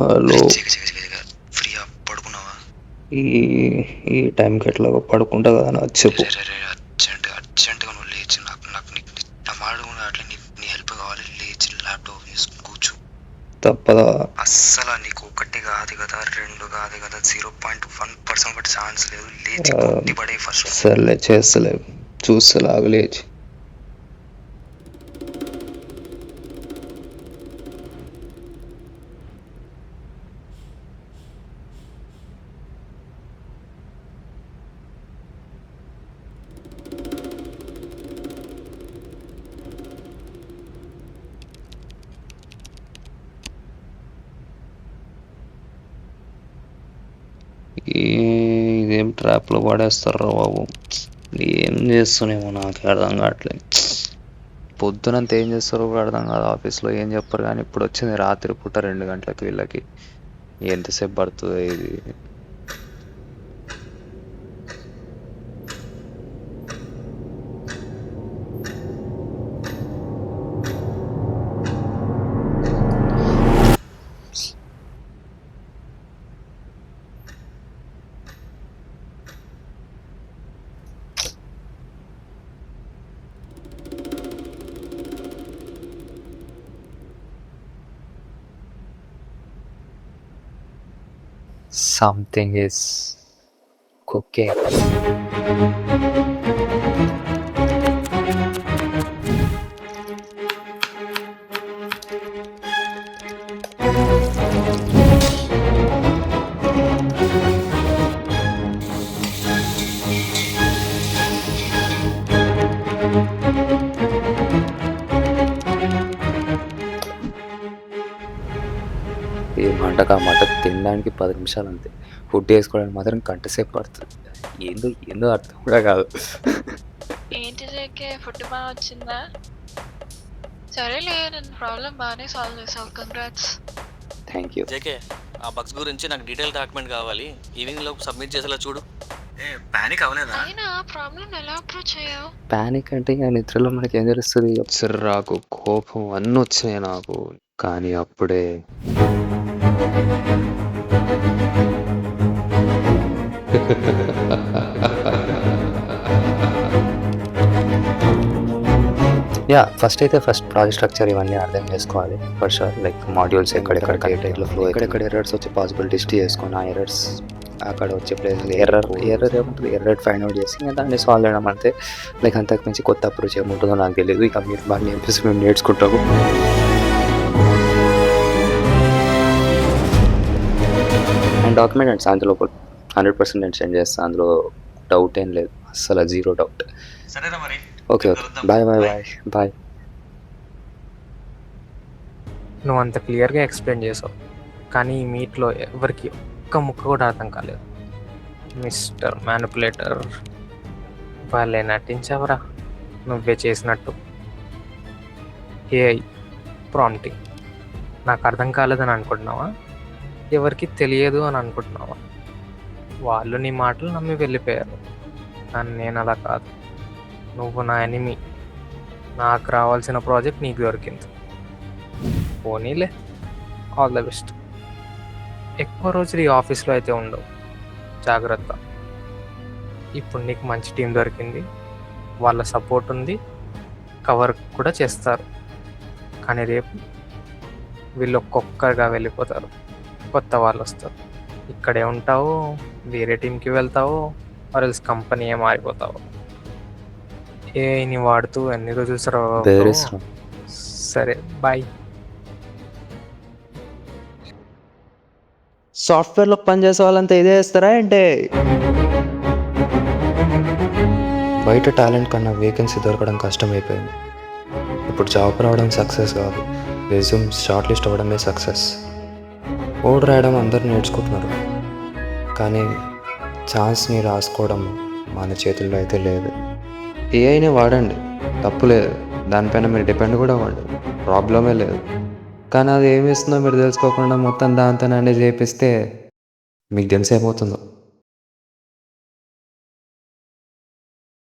Hello. ఫ్రీగా పడుకున్నావా? ఈ ఈ టైంకి ఎట్లాగో పడుకుంటా కదా నా చెప్పు. అర్జెంట్గా నువ్వు లేచి నాకు నాకు నీకు నా మాట కూడా అట్లా నీ హెల్ప్ కావాలి. లేచి ల్యాప్టాప్ తీసుకుని కూర్చో. తప్పదా? అస్సలు నీకు ఒకటి కాదు కదా, 2 కాదు కదా, 0.1% కూడా ఛాన్స్ లేదు. లేచి కొట్టి పడే ఫస్ట్. సర్లే చేస్తలే, చూస్తలాగు లేచి. ఇదేం ట్రాప్లో పడేస్తారా బాబు? ఏం చేస్తున్నామో నాకు అర్థం కావట్లేదు. పొద్దునంతా ఏం చేస్తారో కూడా అర్థం కాదు. ఆఫీస్లో ఏం చెప్పరు, కానీ ఇప్పుడు వచ్చింది రాత్రి పూట 2 గంటలకు. వీళ్ళకి ఎంతసేపు పడుతుంది ఇది? Something is cooking. ఈ మంటకు ఆ మాట తినడానికి 10 నిమిషాలు అంతే. ఫుడ్ వేసుకోవడానికి మాత్రం గంటసేపు పడుతుంది. ఏందో అర్థం కూడా కాదు. ఏంటి జేకే, ఫుడ్ బాగా వచ్చిందా? సరేలే, నేను ప్రాబ్లం బాగానే సాల్వ్ చేసావు. కంగ్రాట్స్. Thank you. జేకే, ఆ బగ్స్ గురించి నాకు డీటెయిల్ డాక్యుమెంట్ కావాలి. ఈవినింగ్ లోపు సబ్మిట్ చేసేలా చూడు. పానిక్ అవ్వలేదా? అయినా ప్రాబ్లం ఎలా అప్రోచ్ అయ్యావు? పానిక్ అంటే ఇక నిద్రలో మనకి ఏం తెలుస్తుంది? చిర్రాకు, కోపం అన్నీ వచ్చినాయి నాకు. కానీ అప్పుడే ఫస్ట్ ప్రాజెక్ట్ స్ట్రక్చర్ ఇవన్నీ అర్థం చేసుకోవాలి. ఫస్ట్ లైక్ మాడ్యూల్స్ ఎక్కడెక్కడ టైప్లో ఫ్లో, ఎక్కడెక్కడ ఎర్రర్స్ వచ్చే పాసిబిలిటీస్ చేసుకొని ఆ ఎర్రర్స్ అక్కడ వచ్చే ప్లేస్లో ఎర్రర్ ఏముంటుంది, ఎర్రర్ ఫైండ్ అవుట్ చేసి ఇంకా దాన్ని సాల్వ్ చేయడం అంతే. లైక్ అంతకు మించి కొత్త అప్రోచ్ ఏముంటుందో నాకు తెలియదు. ఇక మీరు బాగా నేర్పిస్తే మేము నేర్చుకుంటాము. అండ్ డాక్యుమెంట్స్ అందులో 100% నేను సెండ్ చేస్తాను. అందులో డౌట్ ఏం లేదు, అస్సలు 0 డౌట్. సరేనా మరి? Okay bye. నువ్వు అంత క్లియర్గా ఎక్స్ప్లెయిన్ చేసావు, కానీ ఈ మీట్లో ఎవరికి ఒక్క ముక్క కూడా అర్థం కాలేదు. మిస్టర్ మ్యానిపులేటర్, వాళ్ళే నటించావరా నువ్వే చేసినట్టు. ఏఐ ప్రాంప్టింగ్ నాకు అర్థం కాలేదని అనుకుంటున్నావా? ఎవరికి తెలియదు అని అనుకుంటున్నావా? వాళ్ళు నీ మాటలు నమ్మి వెళ్ళిపోయారు, కానీ నేను అలా కాదు. నువ్వు నా ఎనిమి. నాకు రావాల్సిన ప్రాజెక్ట్ నీకు దొరికింది. పోనీలే, ఆల్ ద బెస్ట్. ఎక్కువ రోజులు ఈ ఆఫీస్లో అయితే ఉండవు, జాగ్రత్త. ఇప్పుడు నీకు మంచి టీం దొరికింది, వాళ్ళ సపోర్ట్ ఉంది, కవర్ కూడా చేస్తారు. కానీ రేపు వీళ్ళు ఒక్కొక్కరుగా వెళ్ళిపోతారు, కొత్త వాళ్ళు వస్తారు. ఇక్కడే ఉంటావు, వేరే టీంకి వెళ్తావు, ఆర్ఎల్స్ కంపెనీ మారిపోతావు. ఏఐని వాడుతూ ఎన్ని రోజులు సరే బాయ్. సాఫ్ట్వేర్లో పనిచేసే వాళ్ళంతా ఇదే చేస్తారా ఏంటి? బయట టాలెంట్ కన్నా వేకెన్సీ దొరకడం కష్టమైపోయింది. ఇప్పుడు జాబ్ రావడం సక్సెస్ కాదు, రెజ్యూమ్ షార్ట్ లిస్ట్ అవ్వడమే సక్సెస్. కోడ్ రాయడం అందరూ నేర్చుకుంటున్నారు, కానీ ఛాన్స్ని రాసుకోవడం మన చేతుల్లో అయితే లేదు. ఏఐని వాడండి, తప్పు లేదు. దానిపైన మీరు డిపెండ్ కూడా అవ్వండి, ప్రాబ్లమే లేదు. కానీ అది ఏమి ఇస్తుందో మీరు తెలుసుకోకుండా మొత్తం దాంతో అన్నీ చేపిస్తే మీకు తెలిసి ఏమవుతుందో.